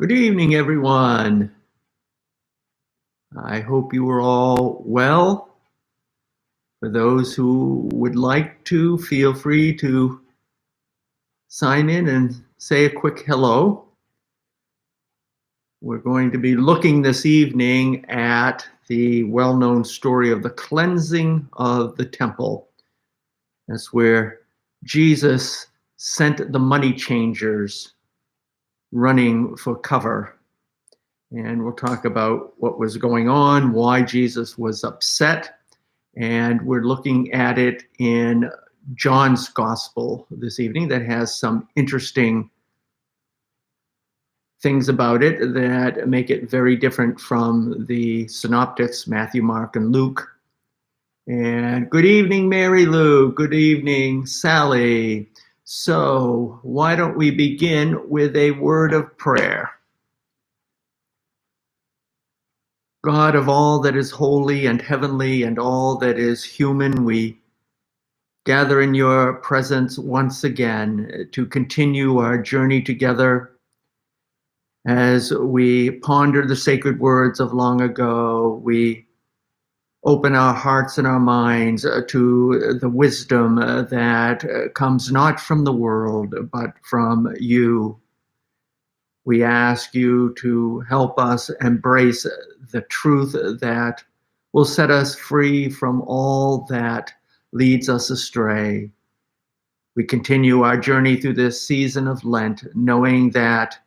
Good evening, everyone. I hope you are all well. For those who would like to, feel free to sign in and say a quick hello. We're going to be looking this evening at the well-known story of the cleansing of the temple. That's where Jesus sent the money changers running for cover. And we'll talk about what was going on, why Jesus was upset, and we're looking at it in John's Gospel this evening that has some interesting things about it that make it very different from the synoptics, Matthew, Mark, and Luke. And good evening, Mary Lou. Good evening, Sally. So why don't we begin with a word of prayer? God of all that is holy and heavenly and all that is human, we gather in your presence once again to continue our journey together as we ponder the sacred words of long ago. We open our hearts and our minds to the wisdom that comes not from the world, but from you. We ask you to help us embrace the truth that will set us free from all that leads us astray. We continue our journey through this season of Lent, knowing that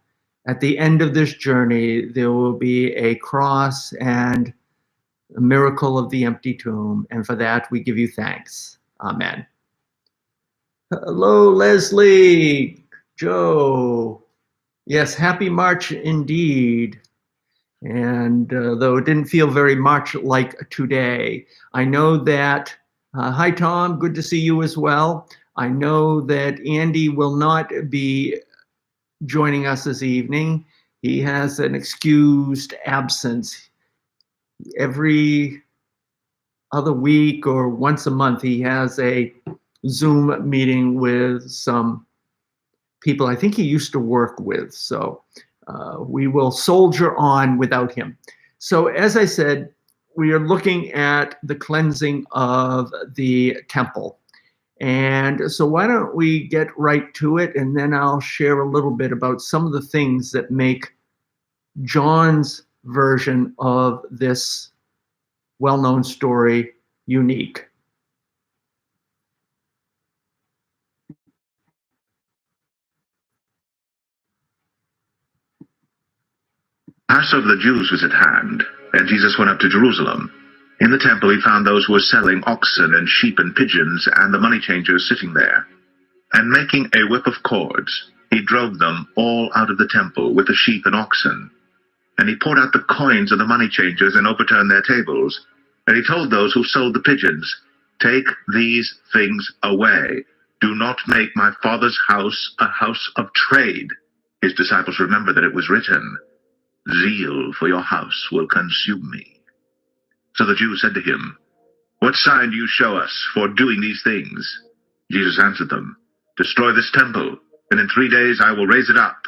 at the end of this journey, there will be a cross and a miracle of the empty tomb. And for that, we give you thanks. Amen. Hello, Leslie, Joe. Yes, happy March indeed. And though it didn't feel very much like today, I know that, hi Tom, good to see you as well. I know that Andy will not be joining us this evening. He has an excused absence. Every other week or once a month, he has a Zoom meeting with some people I think he used to work with. So we will soldier on without him. So as I said, we are looking at the cleansing of the temple. And so why don't we get right to it, and then I'll share a little bit about some of the things that make John's version of this well-known story unique. Passover of the Jews was at hand, and Jesus went up to Jerusalem. In the temple he found those who were selling oxen and sheep and pigeons, and the money changers sitting there. And making a whip of cords, he drove them all out of the temple with the sheep and oxen. And he poured out the coins of the money changers and overturned their tables. And he told those who sold the pigeons, "Take these things away. Do not make my Father's house a house of trade." His disciples remembered that it was written, "Zeal for your house will consume me." So the Jews said to him, "What sign do you show us for doing these things?" Jesus answered them, "Destroy this temple, and in 3 days I will raise it up."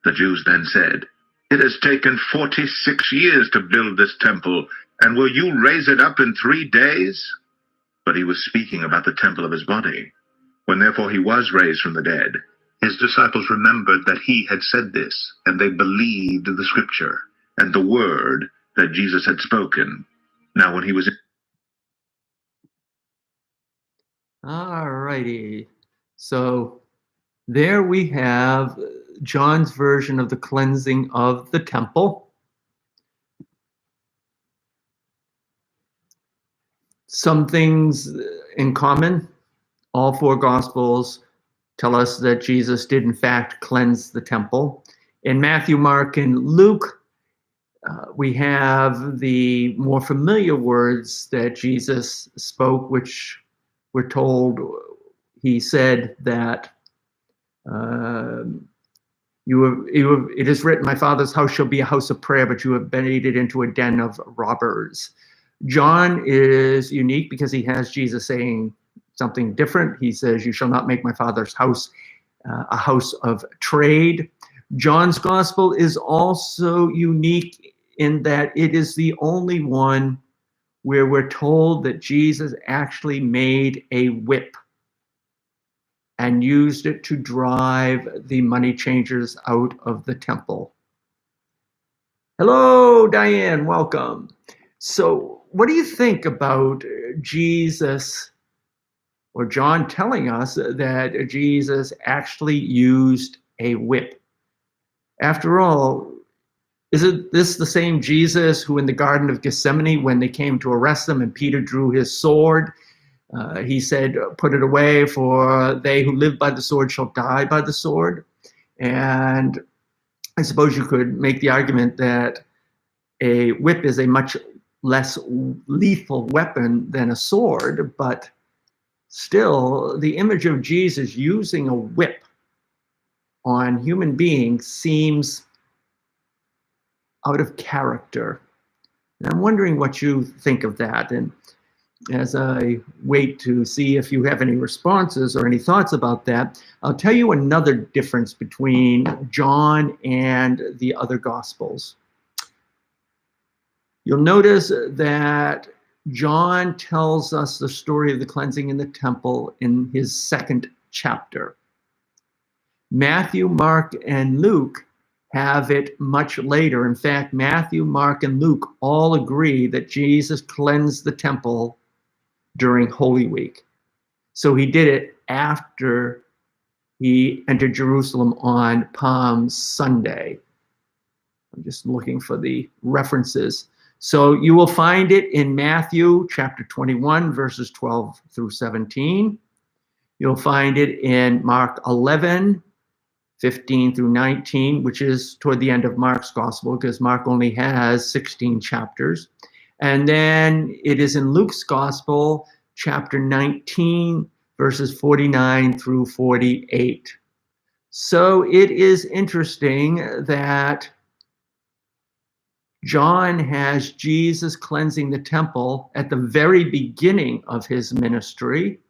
The Jews then said, "It has taken 46 years to build this temple, and will you raise it up in 3 days?" But he was speaking about the temple of his body. When therefore he was raised from the dead, his disciples remembered that he had said this, and they believed the scripture and the word that Jesus had spoken. Now when he was... All righty. So there we have John's version of the cleansing of the temple. Some things in common. All four Gospels tell us that Jesus did in fact cleanse the temple. In Matthew, Mark, and Luke, we have the more familiar words that Jesus spoke, which we're told he said that it is written, "My Father's house shall be a house of prayer, but you have made it into a den of robbers." John is unique because he has Jesus saying something different. He says, "You shall not make my Father's house a house of trade." John's gospel is also unique in that it is the only one where we're told that Jesus actually made a whip and used it to drive the money changers out of the temple. Hello, Diane, welcome. So, what do you think about Jesus or John telling us that Jesus actually used a whip? After all, isn't this the same Jesus who in the Garden of Gethsemane, when they came to arrest him and Peter drew his sword, he said, "Put it away, for they who live by the sword shall die by the sword"? And I suppose you could make the argument that a whip is a much less lethal weapon than a sword, but still, the image of Jesus using a whip on human beings seems out of character. And I'm wondering what you think of that. And as I wait to see if you have any responses or any thoughts about that, I'll tell you another difference between John and the other Gospels. You'll notice that John tells us the story of the cleansing in the temple in his 2nd chapter. Matthew, Mark, and Luke have it much later. In fact, Matthew, Mark, and Luke all agree that Jesus cleansed the temple during Holy Week. So he did it after he entered Jerusalem on Palm Sunday. I'm just looking for the references. So you will find it in Matthew chapter 21, verses 12 through 17. You'll find it in Mark 11, 15 through 19, which is toward the end of Mark's gospel, because Mark only has 16 chapters. And then it is in Luke's gospel, chapter 19, verses 49 through 48. So it is interesting that John has Jesus cleansing the temple at the very beginning of his ministry,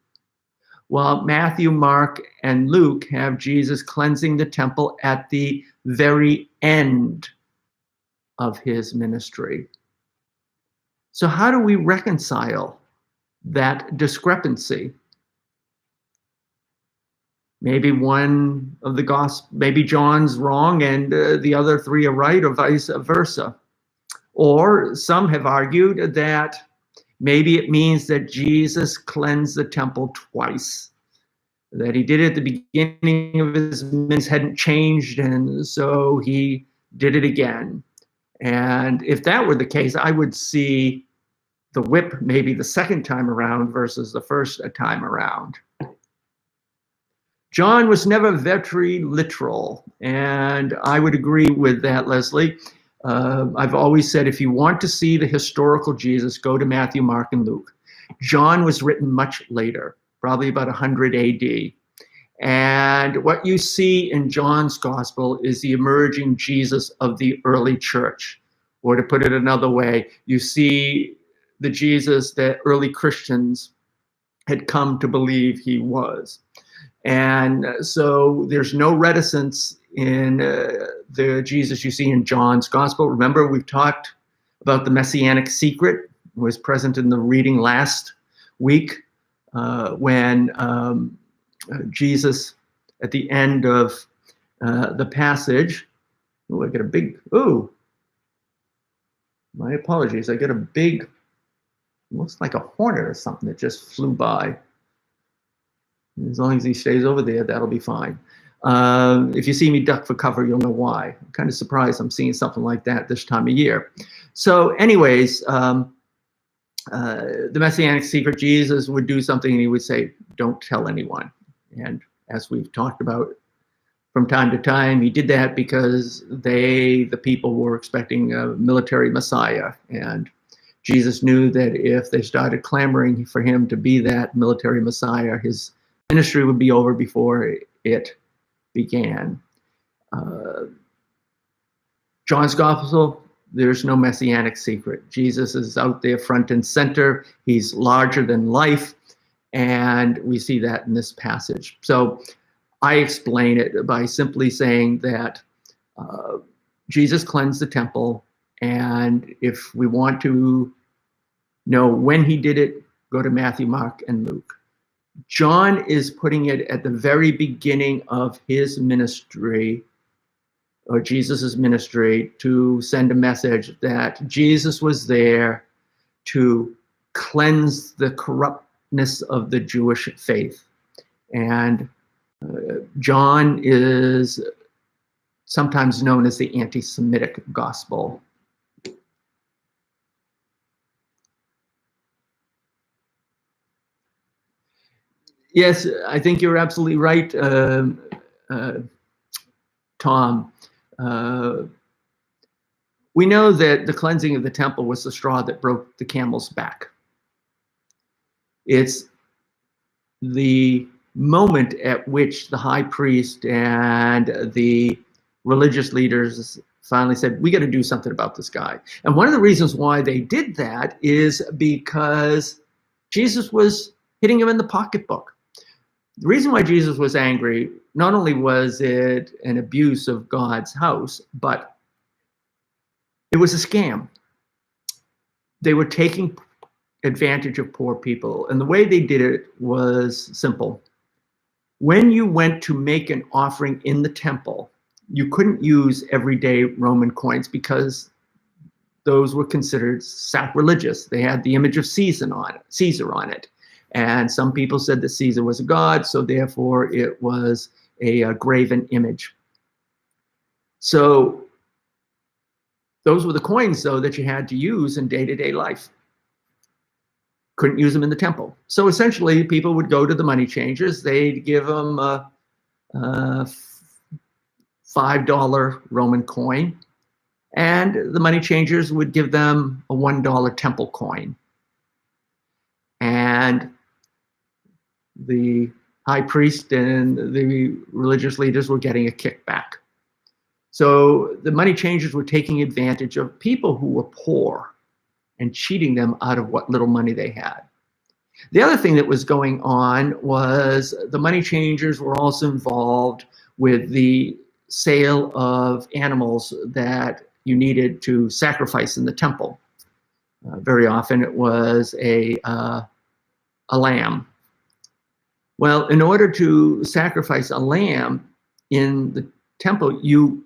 while Matthew, Mark, and Luke have Jesus cleansing the temple at the very end of his ministry. So how do we reconcile that discrepancy? Maybe one of the gospel, maybe John's wrong and the other three are right, or vice versa. Or some have argued that maybe it means that Jesus cleansed the temple twice, that he did it at the beginning of his ministry, hadn't changed, and so he did it again. And if that were the case, I would see the whip maybe the second time around versus the first time around. John was never very literal, and I would agree with that, Leslie. I've always said if you want to see the historical Jesus, go to Matthew, Mark, and Luke. John was written much later, probably about 100 AD. And what you see in John's gospel is the emerging Jesus of the early church. Or to put it another way, you see the Jesus that early Christians had come to believe he was. And so there's no reticence in the Jesus you see in John's gospel. Remember, we've talked about the Messianic Secret, was present in the reading last week when Jesus, at the end of the passage, I get a big, my apologies, I get a big, looks like a hornet or something that just flew by. As long as he stays over there, that'll be fine. If you see me duck for cover, you'll know why. I'm kind of surprised I'm seeing something like that this time of year. So anyways, the Messianic Secret, Jesus would do something and he would say, don't tell anyone. And as we've talked about from time to time, he did that because the people were expecting a military Messiah. And Jesus knew that if they started clamoring for him to be that military Messiah, his ministry would be over before it began. John's gospel, there's no Messianic secret. Jesus is out there front and center. He's larger than life. And we see that in this passage. So I explain it by simply saying that Jesus cleansed the temple, and if we want to know when he did it, go to Matthew, Mark, and Luke. John is putting it at the very beginning of his ministry, or Jesus's ministry, to send a message that Jesus was there to cleanse the corruptness of the Jewish faith. And John is sometimes known as the anti-Semitic gospel. Yes, I think you're absolutely right, Tom. We know that the cleansing of the temple was the straw that broke the camel's back. It's the moment at which the high priest and the religious leaders finally said, we got to do something about this guy. And one of the reasons why they did that is because Jesus was hitting him in the pocketbook. The reason why Jesus was angry, not only was it an abuse of God's house, but it was a scam. They were taking advantage of poor people. And the way they did it was simple. When you went to make an offering in the temple, you couldn't use everyday Roman coins because those were considered sacrilegious. They had the image of Caesar on it. And some people said that Caesar was a god, so therefore it was a graven image. So those were the coins, though, that you had to use in day-to-day life. Couldn't use them in the temple. So essentially, people would go to the money changers. They'd give them a $5 Roman coin, and the money changers would give them a $1 temple coin. And the high priest and the religious leaders were getting a kickback. So the money changers were taking advantage of people who were poor and cheating them out of what little money they had. The other thing that was going on was the money changers were also involved with the sale of animals that you needed to sacrifice in the temple. Very often it was a lamb. Well, in order to sacrifice a lamb in the temple, you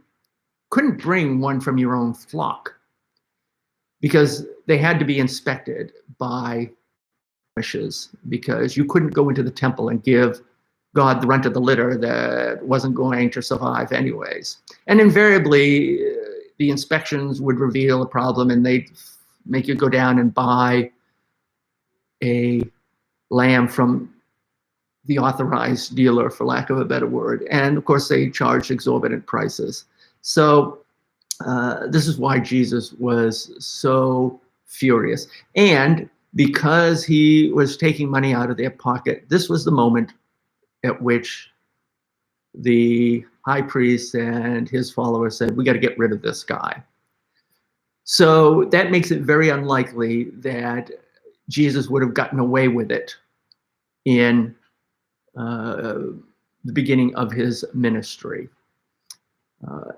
couldn't bring one from your own flock because they had to be inspected by wishes, because you couldn't go into the temple and give God the runt of the litter that wasn't going to survive anyways. And invariably, the inspections would reveal a problem and they'd make you go down and buy a lamb from the authorized dealer, for lack of a better word. And of course, they charged exorbitant prices. So this is why Jesus was so furious. And because he was taking money out of their pocket, this was the moment at which the high priest and his followers said, we got to get rid of this guy. So that makes it very unlikely that Jesus would have gotten away with it in the beginning of his ministry.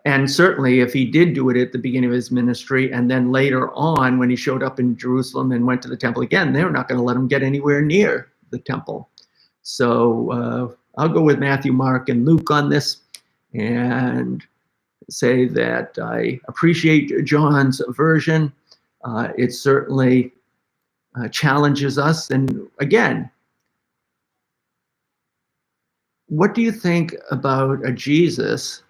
And certainly if he did do it at the beginning of his ministry, and then later on when he showed up in Jerusalem and went to the temple again, they were not going to let him get anywhere near the temple. So I'll go with Matthew, Mark, and Luke on this and say that I appreciate John's version. It certainly challenges us. And again, what do you think about a Jesus?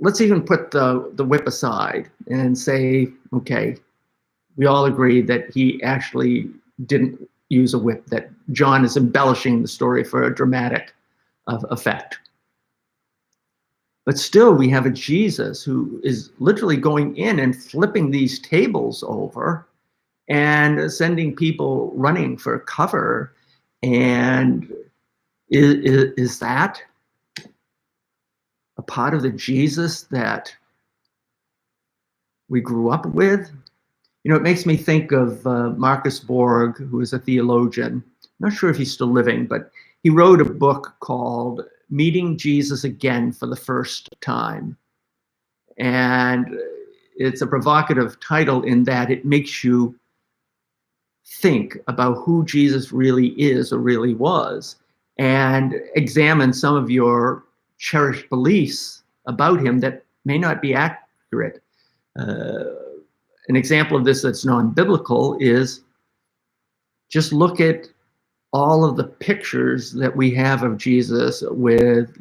Let's even put the whip aside and say, okay, we all agree that he actually didn't use a whip, that John is embellishing the story for a dramatic effect. But still, we have a Jesus who is literally going in and flipping these tables over and sending people running for cover. And is that a part of the Jesus that we grew up with? You know, it makes me think of Marcus Borg, who is a theologian. I'm not sure if he's still living, but he wrote a book called Meeting Jesus Again for the First Time. And it's a provocative title in that it makes you think about who Jesus really is or really was, and examine some of your cherished beliefs about him that may not be accurate. An example of this that's non-biblical is just look at all of the pictures that we have of Jesus with,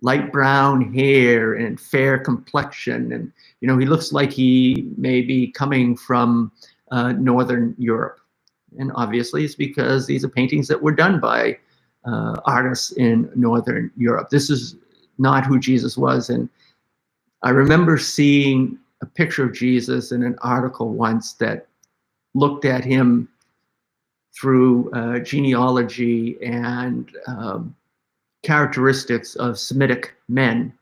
light brown hair and fair complexion. And, he looks like he may be coming from Northern Europe. And obviously it's because these are paintings that were done by artists in Northern Europe. This is not who Jesus was. And I remember seeing a picture of Jesus in an article once that looked at him through genealogy and characteristics of Semitic men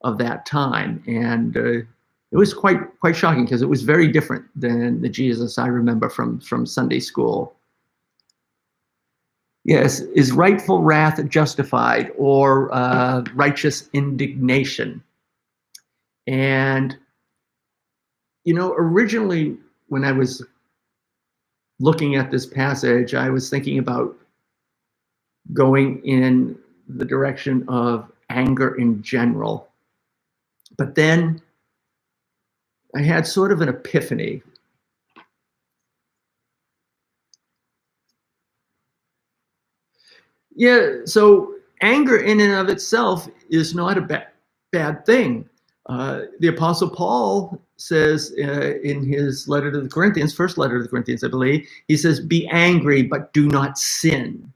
of that time. And it was quite shocking because it was very different than the Jesus I remember from Sunday school. Yes, is rightful wrath justified, or righteous indignation? And, originally when I was looking at this passage, I was thinking about going in the direction of anger in general. But then I had sort of an epiphany. Yeah, so anger in and of itself is not a bad thing. The Apostle Paul says in his letter to the Corinthians, first letter to the Corinthians, I believe, he says, be angry, but do not sin.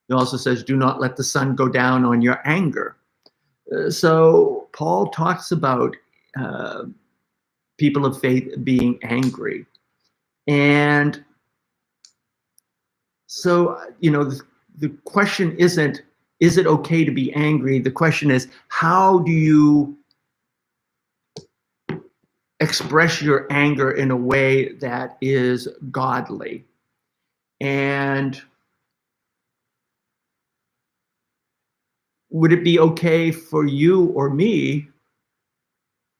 He also says, do not let the sun go down on your anger. So Paul talks about people of faith being angry. And so, the question isn't, is it okay to be angry? The question is, how do you express your anger in a way that is godly? And would it be okay for you or me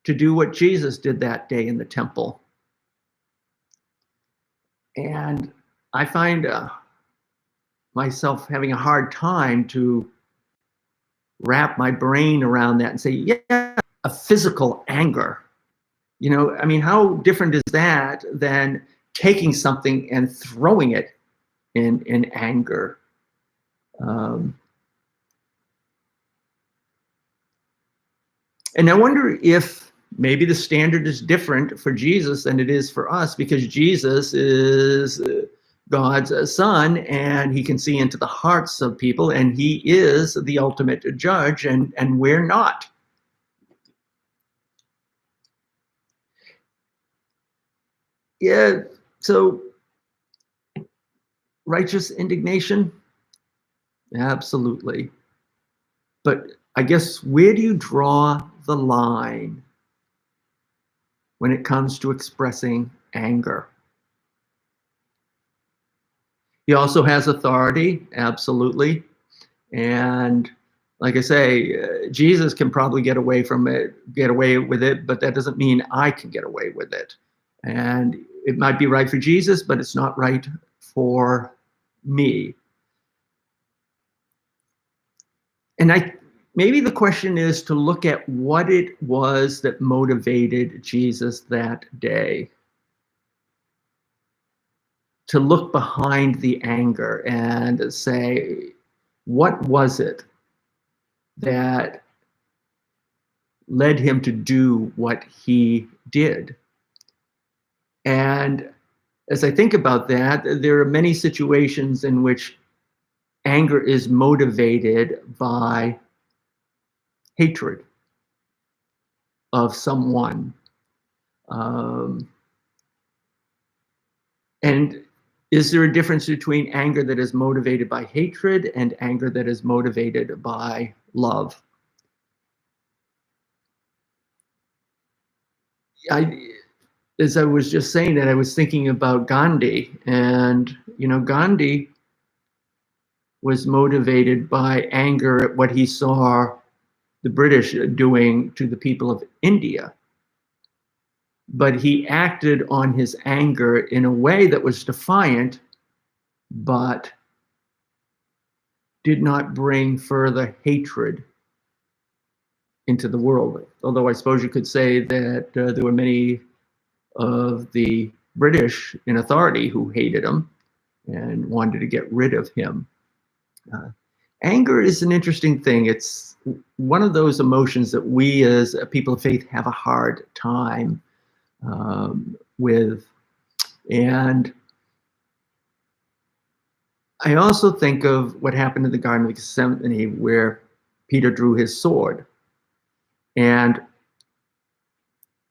to do what Jesus did that day in the temple? And I find myself having a hard time to wrap my brain around that and say, yeah, a physical anger. How different is that than taking something and throwing it in anger? And I wonder if maybe the standard is different for Jesus than it is for us, because Jesus is God's son, and he can see into the hearts of people, and he is the ultimate judge, and we're not. Yeah, so righteous indignation, absolutely. But I guess, where do you draw the line when it comes to expressing anger? He also has authority, absolutely. And like I say, Jesus can probably get away with it, but that doesn't mean I can get away with it. And it might be right for Jesus, but it's not right for me. And maybe the question is to look at what it was that motivated Jesus that day. To look behind the anger and say, what was it that led him to do what he did? And as I think about that, there are many situations in which anger is motivated by hatred of someone. And is there a difference between anger that is motivated by hatred and anger that is motivated by love? As I was just saying that, I was thinking about Gandhi, and Gandhi was motivated by anger at what he saw the British doing to the people of India. But he acted on his anger in a way that was defiant, but did not bring further hatred into the world. Although I suppose you could say that there were many of the British in authority who hated him and wanted to get rid of him. Anger is an interesting thing. It's one of those emotions that we as people of faith have a hard time with. And I also think of what happened in the Garden of Gethsemane, where Peter drew his sword. And,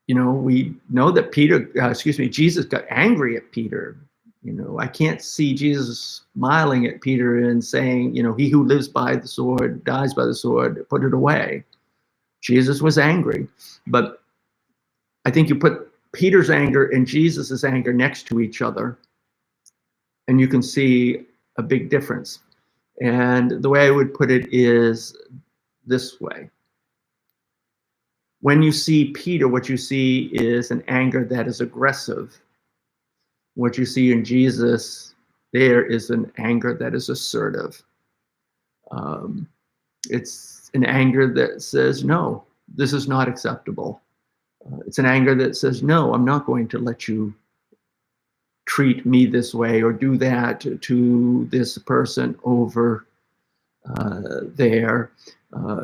you know, we know that Jesus got angry at Peter. You know, I can't see Jesus smiling at Peter and saying, you know, he who lives by the sword dies by the sword, put it away. Jesus was angry. But I think you put Peter's anger and Jesus's anger next to each other, and you can see a big difference. And the way I would put it is this way. When you see Peter, what you see is an anger that is aggressive. What you see in Jesus there is an anger that is assertive. It's an anger that says, no, this is not acceptable. It's an anger that says, no, I'm not going to let you treat me this way or do that to this person over there.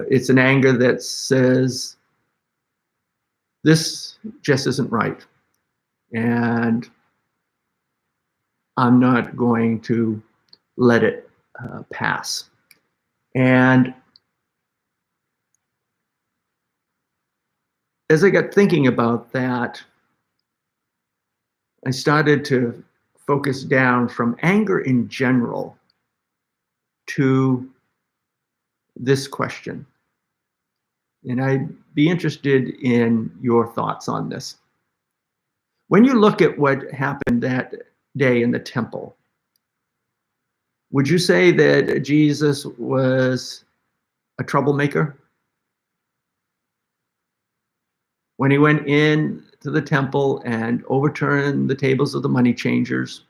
It's an anger that says, this just isn't right. And I'm not going to let it pass. And as I got thinking about that, I started to focus down from anger in general to this question. And I'd be interested in your thoughts on this. When you look at what happened that day in the temple, would you say that Jesus was a troublemaker? When he went in to the temple and overturned the tables of the money changers,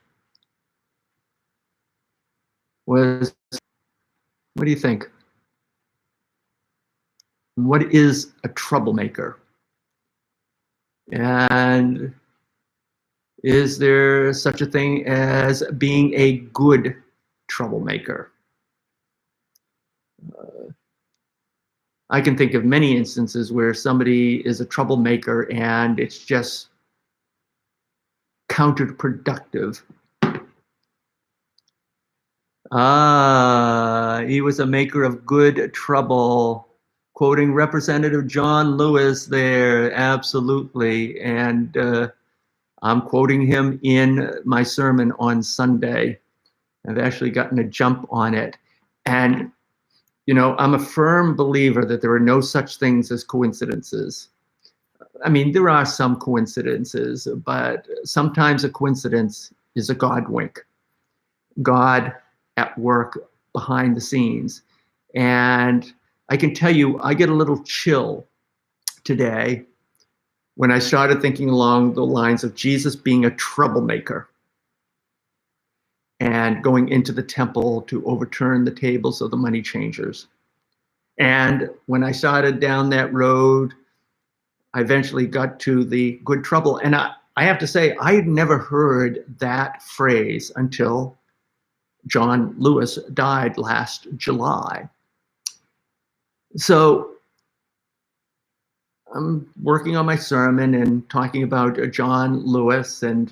what do you think? What is a troublemaker? And is there such a thing as being a good troublemaker? I can think of many instances where somebody is a troublemaker and it's just counterproductive. He was a maker of good trouble. Quoting Representative John Lewis there, absolutely. And I'm quoting him in my sermon on Sunday. I've actually gotten a jump on it. And, you know, I'm a firm believer that there are no such things as coincidences. I mean, there are some coincidences, but sometimes a coincidence is a God wink. God at work behind the scenes. And I can tell you, I get a little chill today when I started thinking along the lines of Jesus being a troublemaker and going into the temple to overturn the tables of the money changers. And when I started down that road, I eventually got to the good trouble. And I have to say, I had never heard that phrase until John Lewis died last July. So I'm working on my sermon and talking about John Lewis. And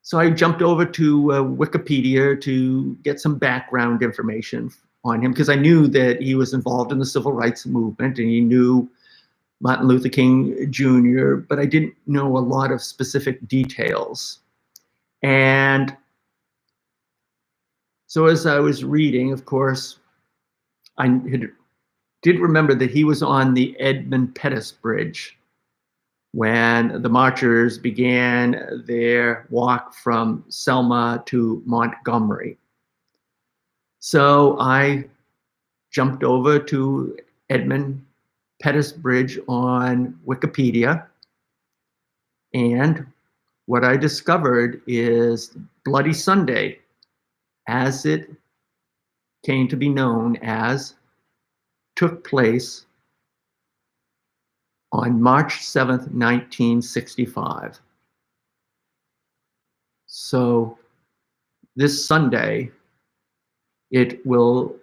so I jumped over to Wikipedia to get some background information on him, because I knew that he was involved in the civil rights movement and he knew Martin Luther King Jr., but I didn't know a lot of specific details. And so as I was reading, of course, I did remember that he was on the Edmund Pettus Bridge when the marchers began their walk from Selma to Montgomery. So I jumped over to Edmund Pettus Bridge on Wikipedia, and what I discovered is Bloody Sunday, as it came to be known as, took place on March 7th, 1965. So this Sunday, it will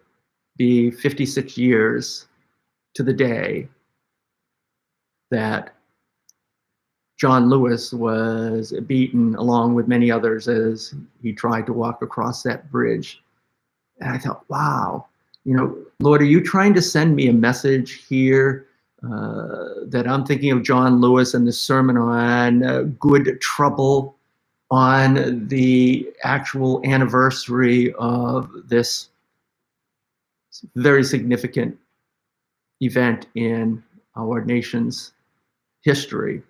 be 56 years to the day that John Lewis was beaten along with many others as he tried to walk across that bridge. And I thought, wow, Lord, are you trying to send me a message here that I'm thinking of John Lewis and the sermon on good trouble on the actual anniversary of this very significant event in our nation's history?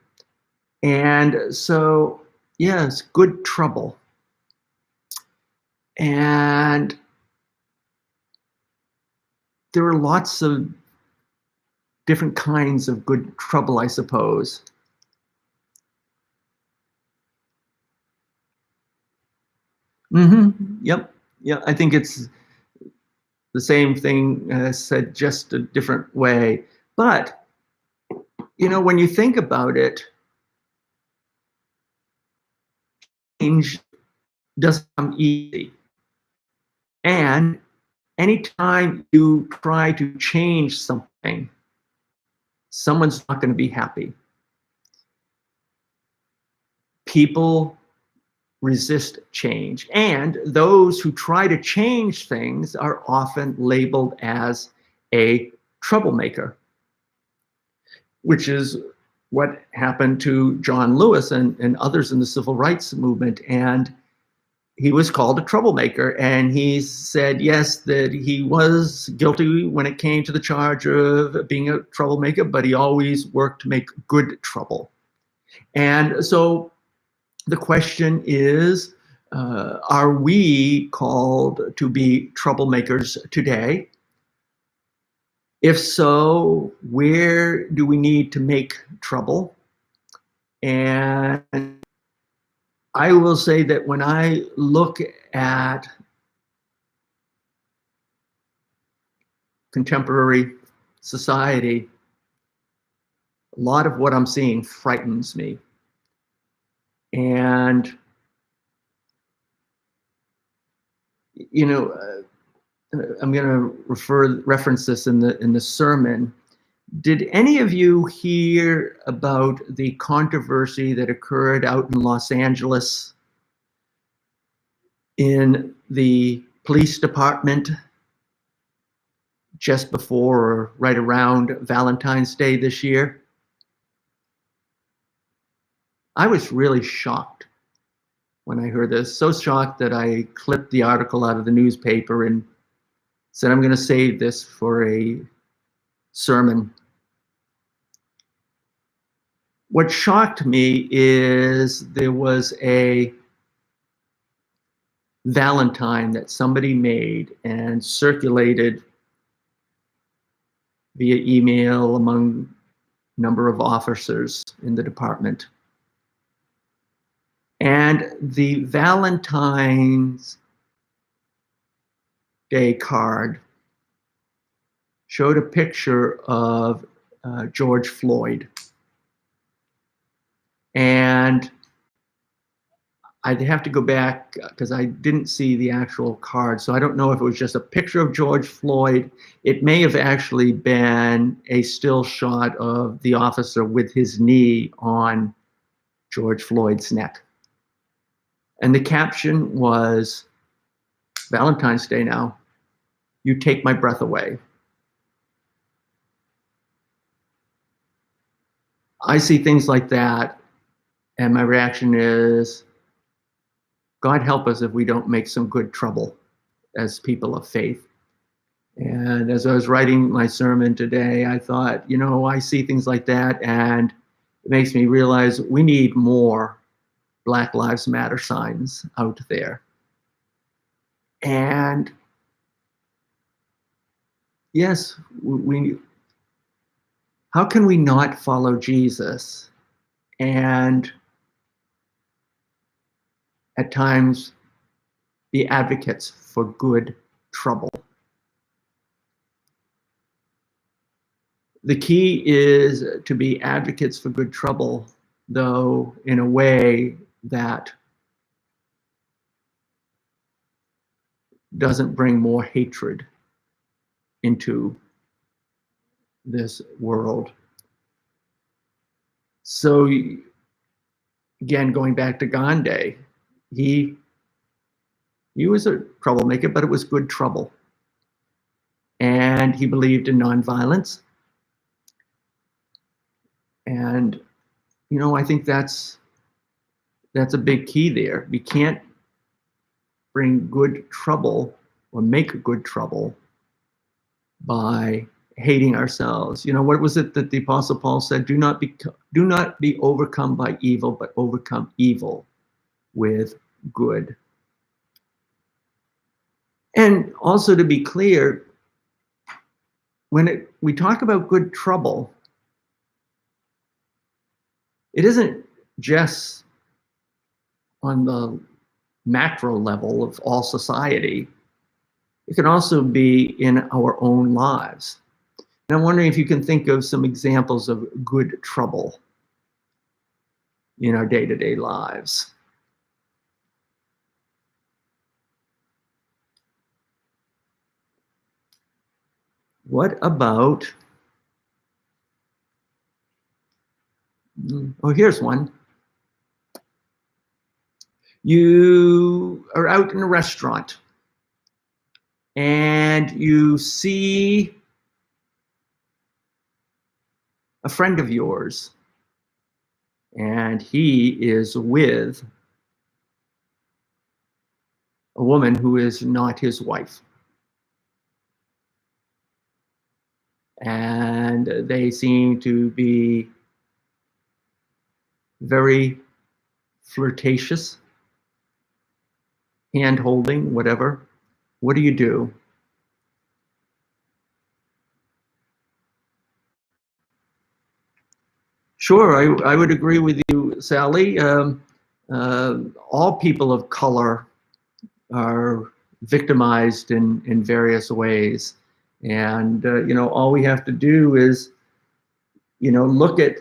And so, yes, good trouble. And there are lots of different kinds of good trouble, I suppose. Yep. Yeah, I think it's the same thing said just a different way. But, when you think about it, change doesn't come easy. And anytime you try to change something, someone's not going to be happy. People resist change, and those who try to change things are often labeled as a troublemaker, which is what happened to John Lewis and others in the civil rights movement. And he was called a troublemaker, and he said, yes, that he was guilty when it came to the charge of being a troublemaker, but he always worked to make good trouble. And so the question is, are we called to be troublemakers today? If so, where do we need to make trouble? And I will say that when I look at contemporary society, a lot of what I'm seeing frightens me. And, I'm going to reference this in the sermon. Did any of you hear about the controversy that occurred out in Los Angeles in the police department just before or right around Valentine's Day this year? I was really shocked when I heard this, so shocked that I clipped the article out of the newspaper and said, I'm going to save this for a sermon. What shocked me is there was a Valentine that somebody made and circulated via email among a number of officers in the department. And the Valentine's Day card showed a picture of George Floyd. And I'd have to go back because I didn't see the actual card. So I don't know if it was just a picture of George Floyd. It may have actually been a still shot of the officer with his knee on George Floyd's neck. And the caption was, Valentine's Day now, you take my breath away. I see things like that, and my reaction is, God help us if we don't make some good trouble as people of faith. And as I was writing my sermon today, I thought, I see things like that, and it makes me realize we need more Black Lives Matter signs out there. And yes, how can we not follow Jesus and at times be advocates for good trouble? The key is to be advocates for good trouble, though, in a way that doesn't bring more hatred into this world. So, again, going back to Gandhi, he was a troublemaker, but it was good trouble. And he believed in nonviolence. And, I think that's a big key there. We can't bring good trouble or make good trouble by hating ourselves. What was it that the Apostle Paul said? Do not be overcome by evil, but overcome evil with good. And also, to be clear, when we talk about good trouble, it isn't just on the macro level of all society. It can also be in our own lives. And I'm wondering if you can think of some examples of good trouble in our day-to-day lives. What about, here's one. You are out in a restaurant and you see a friend of yours and he is with a woman who is not his wife. And they seem to be very flirtatious, hand-holding, whatever. What do you do? Sure, I would agree with you, Sally. All people of color are victimized in various ways. And, all we have to do is, look at,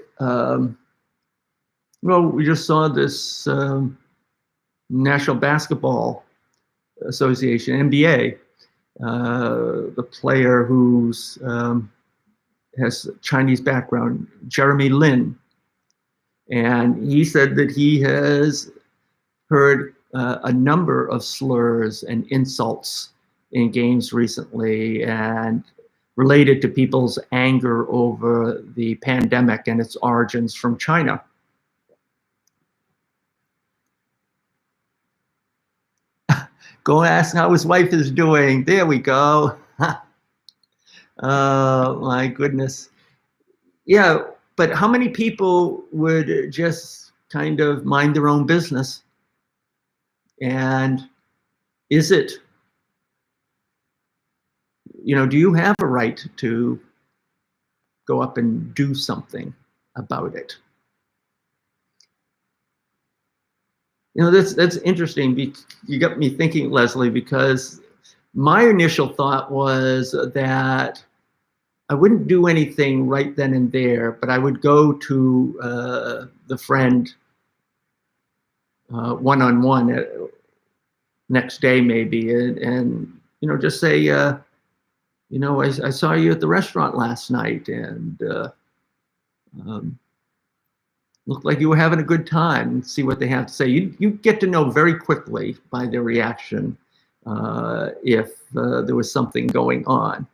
we just saw this National Basketball Association, NBA, the player who's has Chinese background, Jeremy Lin. And he said that he has heard a number of slurs and insults in games recently and related to people's anger over the pandemic and its origins from China. Go ask how his wife is doing. There we go. My goodness. Yeah, but how many people would just kind of mind their own business? And is it, do you have a right to go up and do something about it? That's interesting. You got me thinking, Leslie, because my initial thought was that I wouldn't do anything right then and there, but I would go to the friend one-on-one next day maybe, and just say, I saw you at the restaurant last night, and looked like you were having a good time. See what they have to say. You get to know very quickly by their reaction if there was something going on.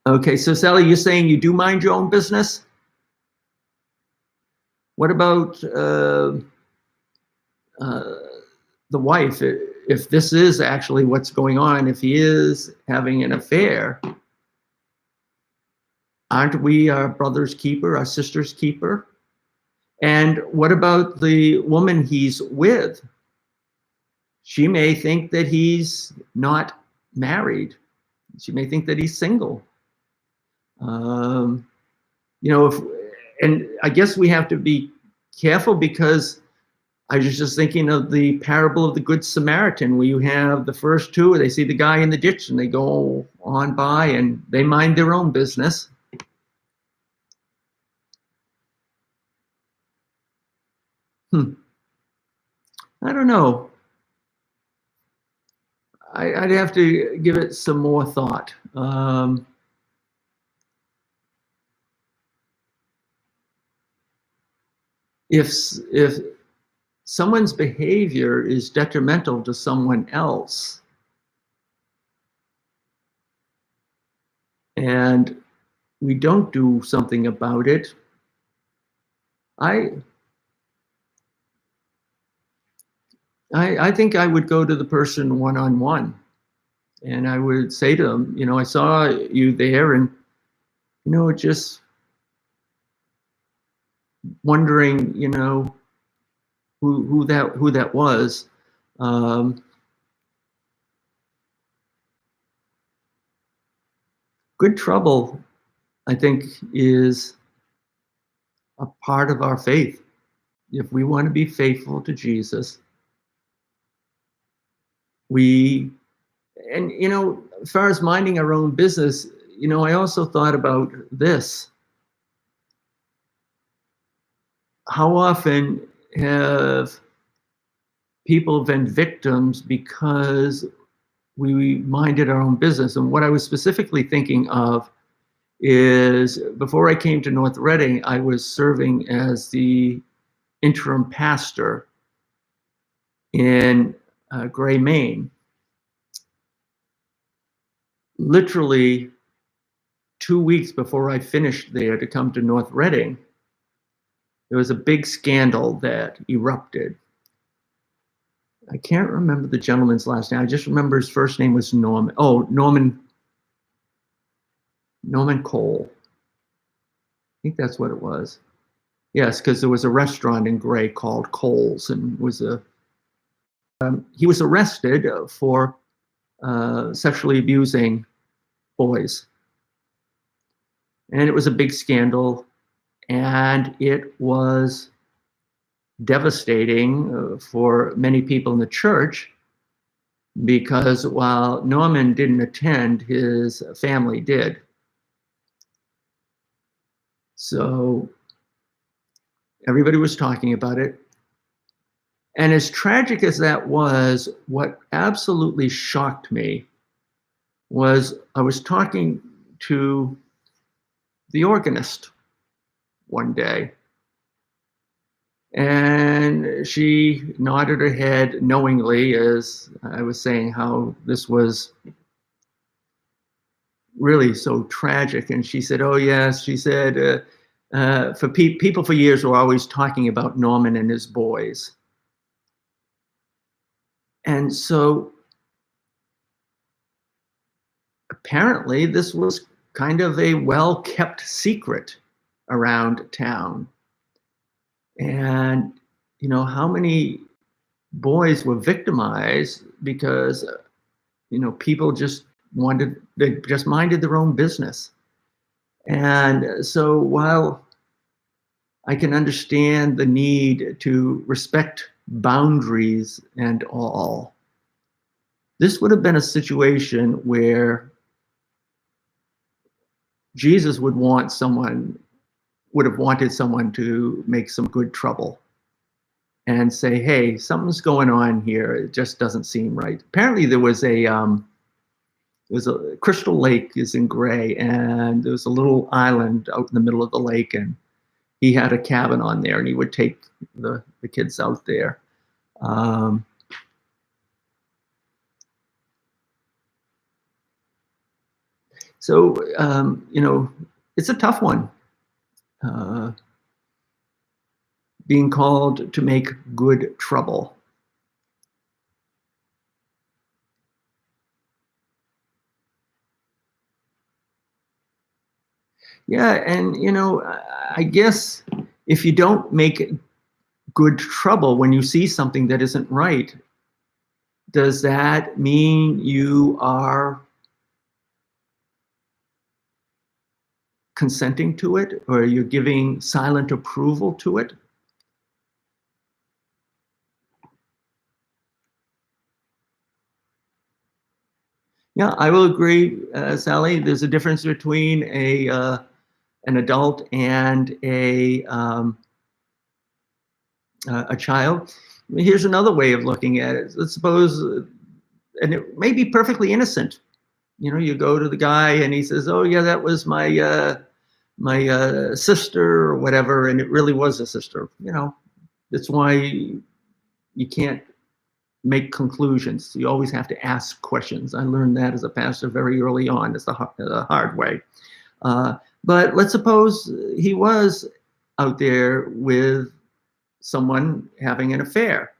Okay, so Sally, you're saying you do mind your own business? What about the wife? If this is actually what's going on, if he is having an affair, aren't we our brother's keeper, our sister's keeper? And what about the woman he's with? She may think that he's not married. She may think that he's single. Um, and I guess we have to be careful, because I was just thinking of the parable of the Good Samaritan, where you have the first two, they see the guy in the ditch and they go on by and they mind their own business. I don't know. I'd have to give it some more thought. If someone's behavior is detrimental to someone else, and we don't do something about it, I think I would go to the person one-on-one, and I would say to them, I saw you there, and just wondering, who that was. Good trouble, I think, is a part of our faith. If we want to be faithful to Jesus, as far as minding our own business, I also thought about this. How often have people been victims because we minded our own business? And what I was specifically thinking of is, before I came to North Reading, I was serving as the interim pastor in Gray, Maine. Literally 2 weeks before I finished there to come to North Reading, there was a big scandal that erupted. I can't remember the gentleman's last name. I just remember his first name was Norman. Oh, Norman Cole. I think that's what it was. Yes, because there was a restaurant in Gray called Cole's, and he was arrested for sexually abusing boys. And it was a big scandal, and it was devastating for many people in the church, because while Norman didn't attend, his family did. So everybody was talking about it. And as tragic as that was, what absolutely shocked me was I was talking to the organist one day, and she nodded her head knowingly as I was saying how this was really so tragic. And she said, "Oh yes," she said, for people for years were always talking about Norman and his boys. And so apparently this was kind of a well-kept secret around town. And how many boys were victimized because people they just minded their own business. And so while I can understand the need to respect boundaries and all, this would have been a situation where Jesus would have wanted someone to make some good trouble and say, "Hey, something's going on here. It just doesn't seem right." Apparently there was a Crystal Lake is in Gray, and there was a little island out in the middle of the lake, and he had a cabin on there, and he would take the kids out there. So it's a tough one. Being called to make good trouble. Yeah, and I guess if you don't make good trouble when you see something that isn't right, does that mean you are consenting to it, or you're giving silent approval to it. Yeah, I will agree, Sally. There's a difference between an adult and a child. Here's another way of looking at it. Let's suppose, and it may be perfectly innocent. You go to the guy and he says, "Oh yeah, that was my sister or whatever," and it really was a sister. That's why you can't make conclusions. You always have to ask questions. I learned that as a pastor very early on. It's the hard way. But let's suppose he was out there with someone having an affair,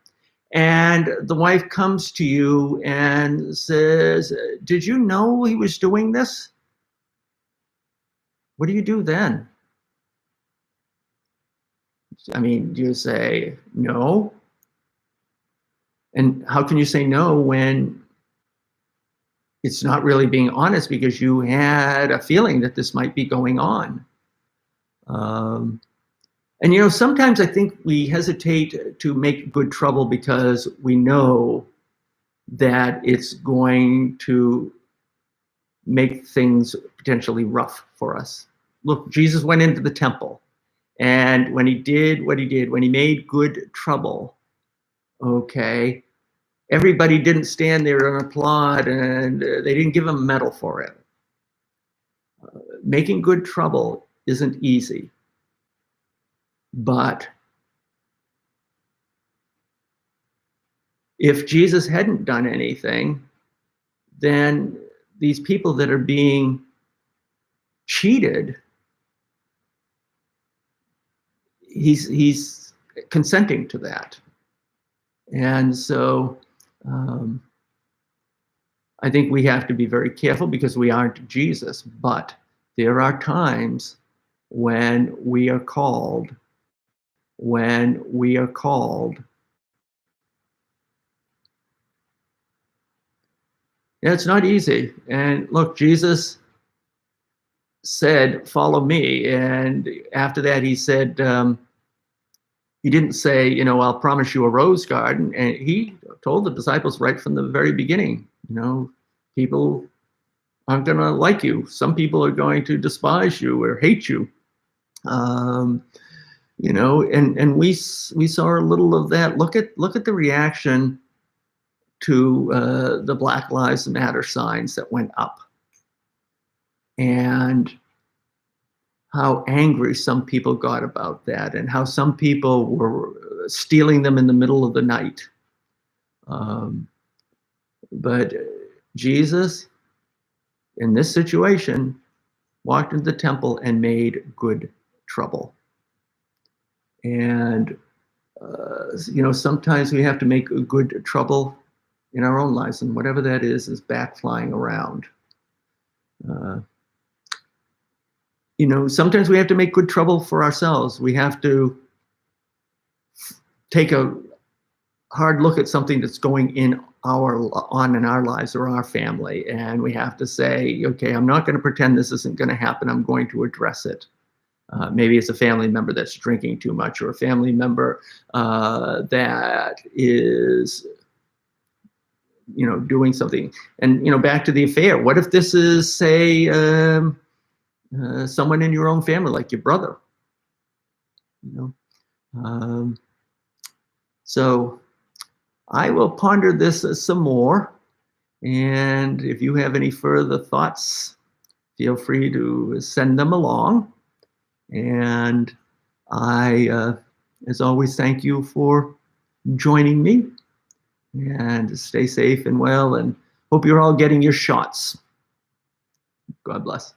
and the wife comes to you and says, "Did you know he was doing this?" What do you do then? I mean, do you say no? And how can you say no when it's not really being honest, because you had a feeling that this might be going on? And sometimes I think we hesitate to make good trouble because we know that it's going to make things potentially rough for us. Look, Jesus went into the temple, and when he did what he did, when he made good trouble, okay, everybody didn't stand there and applaud, and they didn't give him a medal for it. Making good trouble isn't easy, but if Jesus hadn't done anything, then these people that are being cheated, he's consenting to that. And so I think we have to be very careful, because we aren't Jesus, but there are times when we are called. It's not easy. And look, Jesus said, "Follow me." And after that, he said, he didn't say, "I'll promise you a rose garden." And he told the disciples right from the very beginning, people aren't going to like you. Some people are going to despise you or hate you. And we saw a little of that. Look at the reaction to the Black Lives Matter signs that went up, and how angry some people got about that, and how some people were stealing them in the middle of the night. But Jesus, in this situation, walked into the temple and made good trouble. And sometimes we have to make good trouble in our own lives, and whatever that is back flying around. Sometimes we have to make good trouble for ourselves. We have to take a hard look at something that's going on in our lives or our family, and we have to say, okay, I'm not going to pretend this isn't going to happen. I'm going to address it. Maybe it's a family member that's drinking too much, or a family member that is doing something. And back to the affair, what if this is, say, someone in your own family, like your brother? So I will ponder this some more, and if you have any further thoughts, feel free to send them along. And I, as always, thank you for joining me, and stay safe and well, and hope you're all getting your shots. God bless.